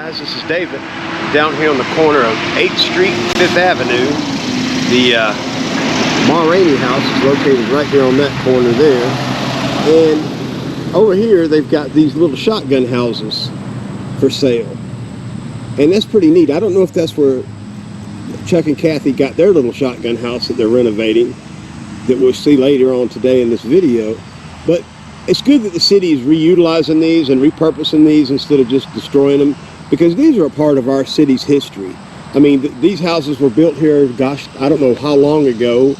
guys, this is David down here on the corner of 8th Street and 5th Avenue. The Ma Rainey house is located right here on that corner there, and over here they've got these little shotgun houses for sale, and that's pretty neat. I don't know if that's where Chuck and Kathy got their little shotgun house that they're renovating that we'll see later on today in this video, but it's good that the city is reutilizing these and repurposing these instead of just destroying them, because these are a part of our city's history. I mean, these houses were built here, gosh, I don't know how long ago,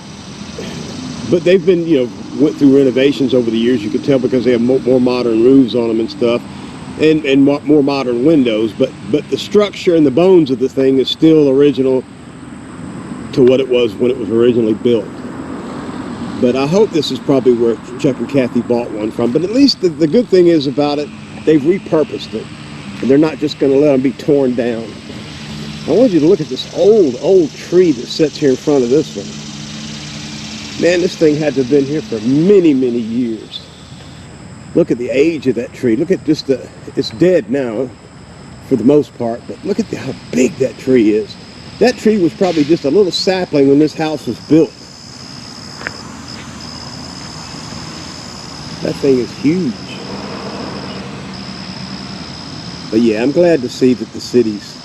but they've been, went through renovations over the years. You can tell because they have more modern roofs on them and stuff, and more modern windows, but the structure and the bones of the thing is still original to what it was when it was originally built. But I hope this is probably where Chuck and Kathy bought one from. But at least the good thing is about it, they've repurposed it. And they're not just going to let them be torn down. I want you to look at this old tree that sits here in front of this one. Man, this thing had to have been here for many, many years. Look at the age of that tree. Look at just it's dead now for the most part, but look at how big that tree is. That tree was probably just a little sapling when this house was built. That thing is huge. But yeah, I'm glad to see that the city's,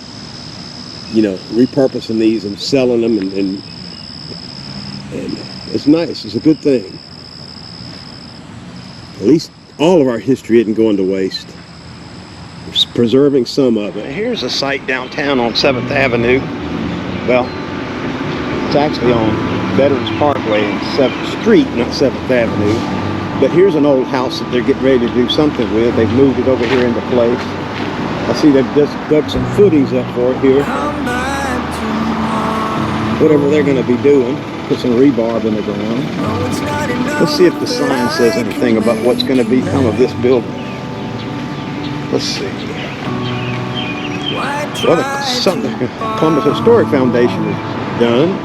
repurposing these and selling them, and it's nice. It's a good thing. At least all of our history isn't going to waste. We're preserving some of it. Here's a site downtown on 7th Avenue. Well, it's actually on Veterans Parkway and 7th Street, not 7th Avenue. But here's an old house that they're getting ready to do something with. They've moved it over here into place. I see they've just dug some footings up for it here. Whatever they're going to be doing. Put some rebarb in the ground. Let's see if the sign says anything about what's going to become of this building. Let's see. Well, something Columbus Historic Foundation has done.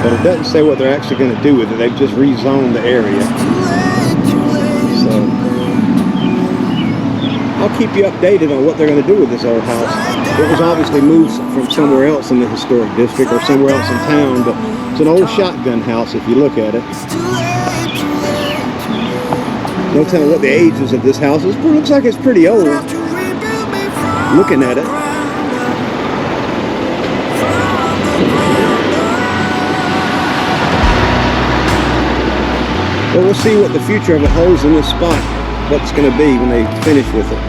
But it doesn't say what they're actually going to do with it. They've just rezoned the area. So I'll keep you updated on what they're going to do with this old house. It was obviously moved from somewhere else in the historic district or somewhere else in town, but it's an old shotgun house if you look at it. No telling what the age is of this house. It looks like it's pretty old. Looking at it. But we'll see what the future of it holds in this spot, what it's going to be when they finish with it.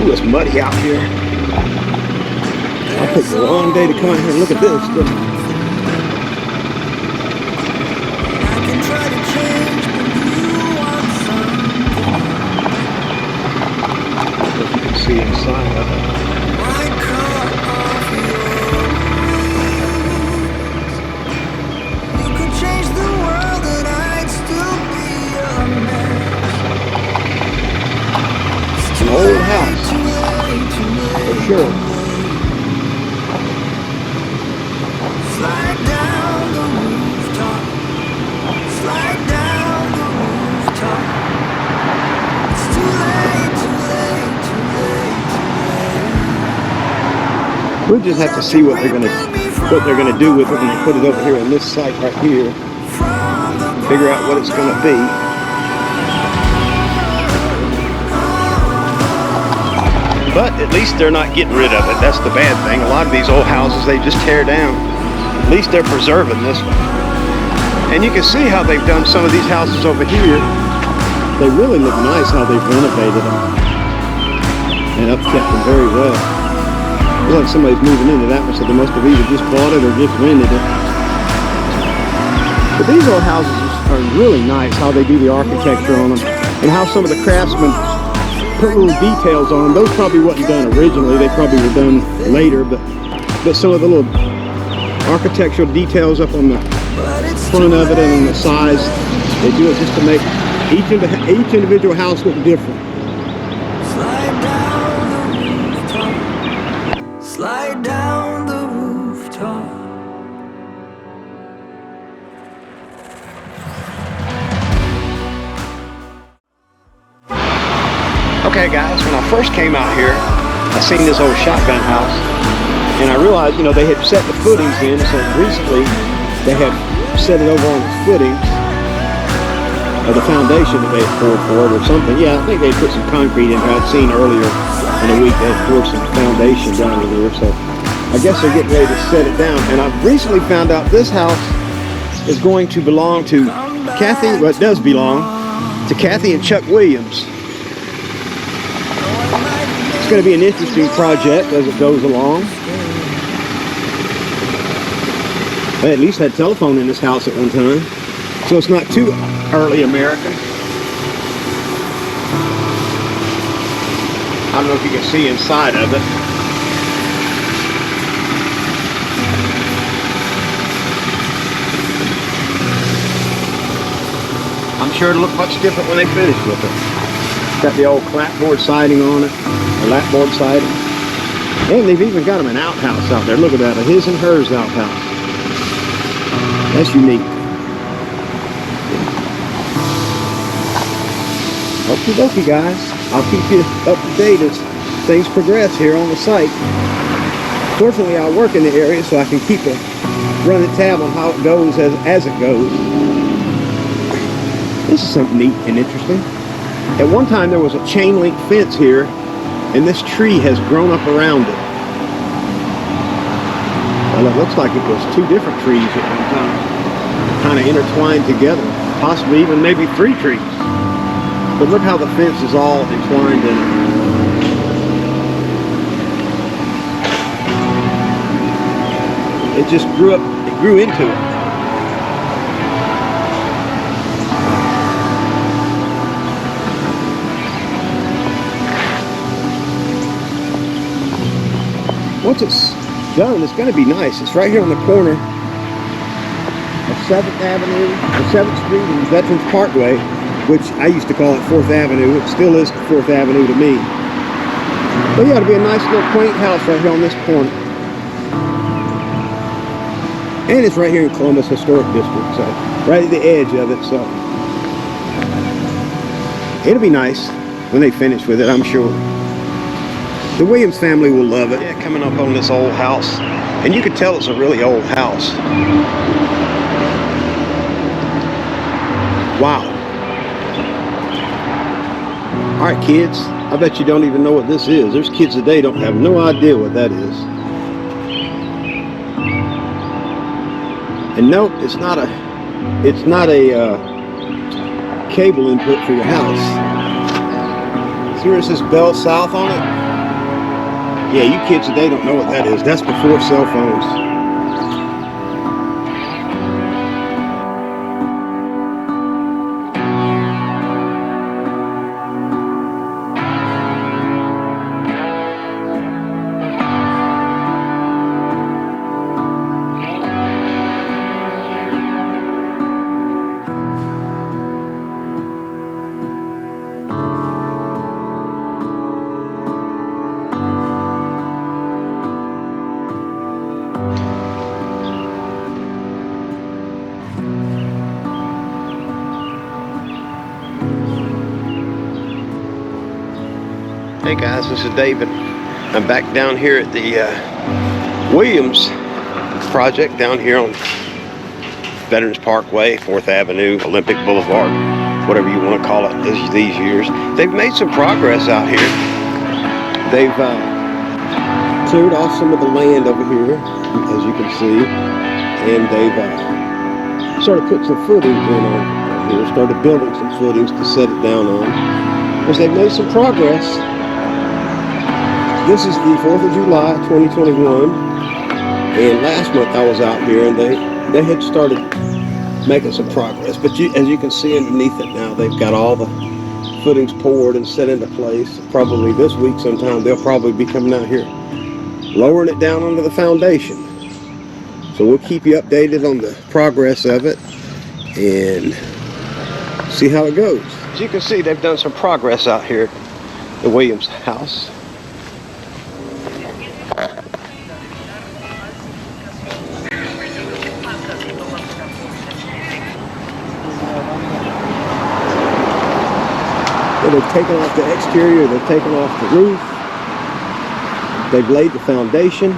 Ooh, it's muddy out here. I picked the wrong day to come out here and look at this, didn't I? If you can see inside of it. Old house, for sure. Slide down the rooftop. Slide down the rooftop. It's too late, too late, too late, too late. We'll just have to see what they're gonna do with it when they put it over here on this site right here. Figure out what it's gonna be. But at least they're not getting rid of it. That's the bad thing. A lot of these old houses, they just tear down. At least they're preserving this one. And you can see how they've done some of these houses over here. They really look nice how they've renovated them. And upkept them very well. Looks like somebody's moving into that one, so they must have either just bought it or just rented it. But these old houses are really nice, how they do the architecture on them. And how some of the craftsmen put little details on them. Those probably wasn't done originally. They probably were done later, but some of the little architectural details up on the front of it and on the sides, they do it just to make each individual house look different. Slide down the rooftop. Slide down the rooftop. Okay guys, when I first came out here, I seen this old shotgun house, and I realized, you know, they had set the footings in, so recently they had set it over on the footings of the foundation that they had poured for it or something. Yeah, I think they put some concrete in. I'd seen earlier in the week they had poured some foundation down in there, so I guess they're getting ready to set it down. And I've recently found out this house is going to belong to Kathy, well, it does belong to Kathy and Chuck Williams. It's going to be an interesting project as it goes along. They at least had telephone in this house at one time, so it's not too early American. I don't know if you can see inside of it. I'm sure it'll look much different when they finish with it. Got the old clapboard siding on it, or lapboard siding. And they've even got them an outhouse out there. Look at that, a his and hers outhouse. That's unique. Okie dokie guys, I'll keep you up to date as things progress here on the site. Fortunately, I work in the area so I can keep a running tab on how it goes as it goes. This is something neat and interesting. At one time there was a chain link fence here, and this tree has grown up around it. Well, it looks like it was two different trees at one time, kind of intertwined together, possibly even maybe three trees. But look how the fence is all entwined in it. It just grew up, it grew into it. Once it's done, it's going to be nice. It's right here on the corner of 7th Avenue, or 7th Street and Veterans Parkway, which I used to call it 4th Avenue. It still is 4th Avenue to me. But yeah, it'll be a nice little quaint house right here on this corner. And it's right here in Columbus Historic District, so right at the edge of it, so it'll be nice when they finish with it, I'm sure. The Williams family will love it. Yeah, coming up on this old house, and you can tell it's a really old house. Wow. All right, kids, I bet you don't even know what this is. There's kids today don't have no idea what that is. And nope, it's not a cable input for your house. See where it says Bell South on it? Yeah, you kids today don't know what that is. That's before cell phones. Hey guys, this is David. I'm back down here at the Williams project down here on Veterans Parkway, 4th Avenue, Olympic Boulevard, whatever you want to call it these years. They've made some progress out here. They've cleared off some of the land over here, as you can see, and they've started putting some footings in on here, started building some footings to set it down on, because they've made some progress. This is the 4th of July, 2021, and last month I was out here and they had started making some progress. But as you can see underneath it now, they've got all the footings poured and set into place. Probably this week sometime they'll probably be coming out here, lowering it down onto the foundation. So we'll keep you updated on the progress of it and see how it goes. As you can see, they've done some progress out here at the Williams house. So they've taken off the exterior, they've taken off the roof, they've laid the foundation.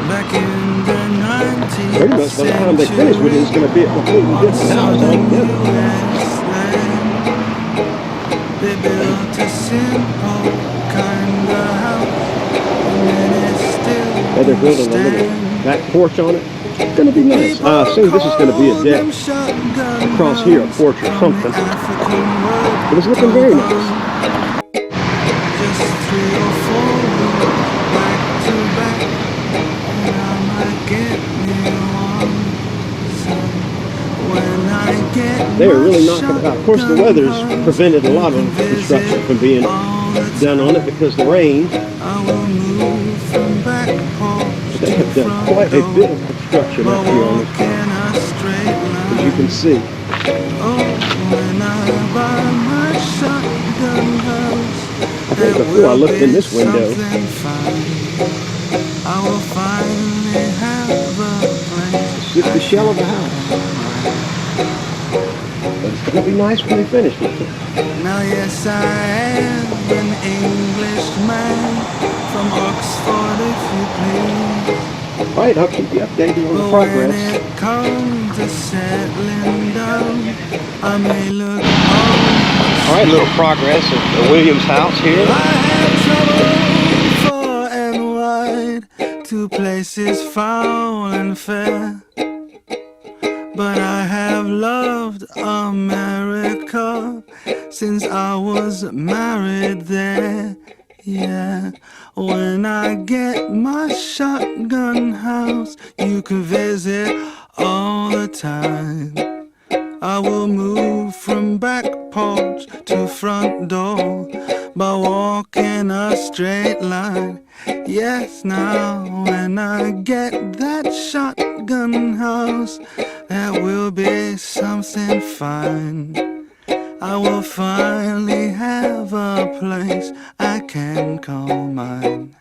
Back in the 19th Pretty much by the time they finish with it, it's going to be a completely different house altogether. They built a simple kind of house, and then it's still Yeah, they're building a little back porch on it. It's going to be nice. I assume this is going to be a deck across here, a porch or something. But it's looking very nice. Just 3 or 4 back to back, and I might get me one. So when I get They are really knocking it out. Of course, the weather's prevented a lot of construction from being done on it because the rain. I will move from back porch They have done quite a bit of construction up here on this, as you can see. I think before I looked in this window, it's just the shell of the house. But it's going to be nice when they finish with it. Now yes, I am an Englishman from Oxford, if you please. Alright, I'll keep you updated on the When progress. it comes to settling down, I may look old. Alright, little progress at the Williams house here. I have traveled far and wide to places foul and fair, but I have loved America since I was married there. Yeah, when I get my shotgun house, you can visit all the time. I will move from back porch to front door by walking a straight line. Yes, now when I get that shotgun house, that will be something fine. I will finally have a place I can call mine.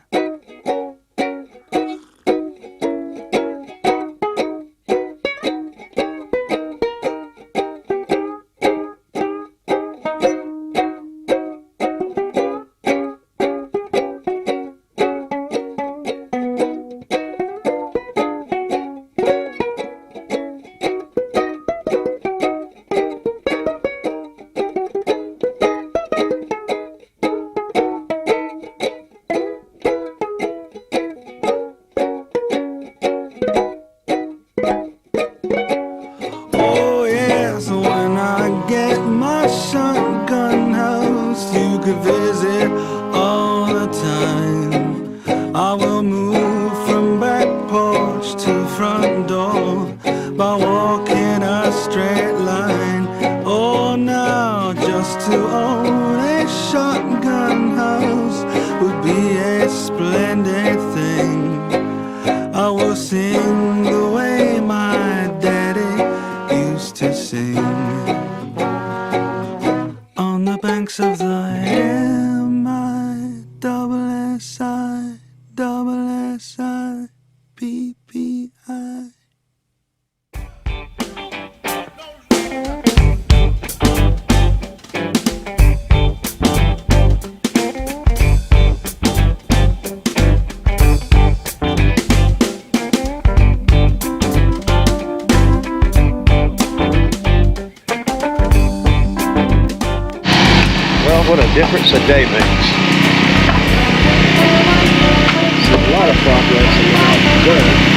Oh yes, when I get my shotgun house, you could visit all the time. I will move from back porch to front door by walking a straight line. Oh, now just to own a shotgun house would be a splendid thing. I will sing the way my daddy used to sing on the banks of the M-I-double-S-I-double-S-I-P-P-I. Well, what a difference a day makes. There's a lot of progress in the house today.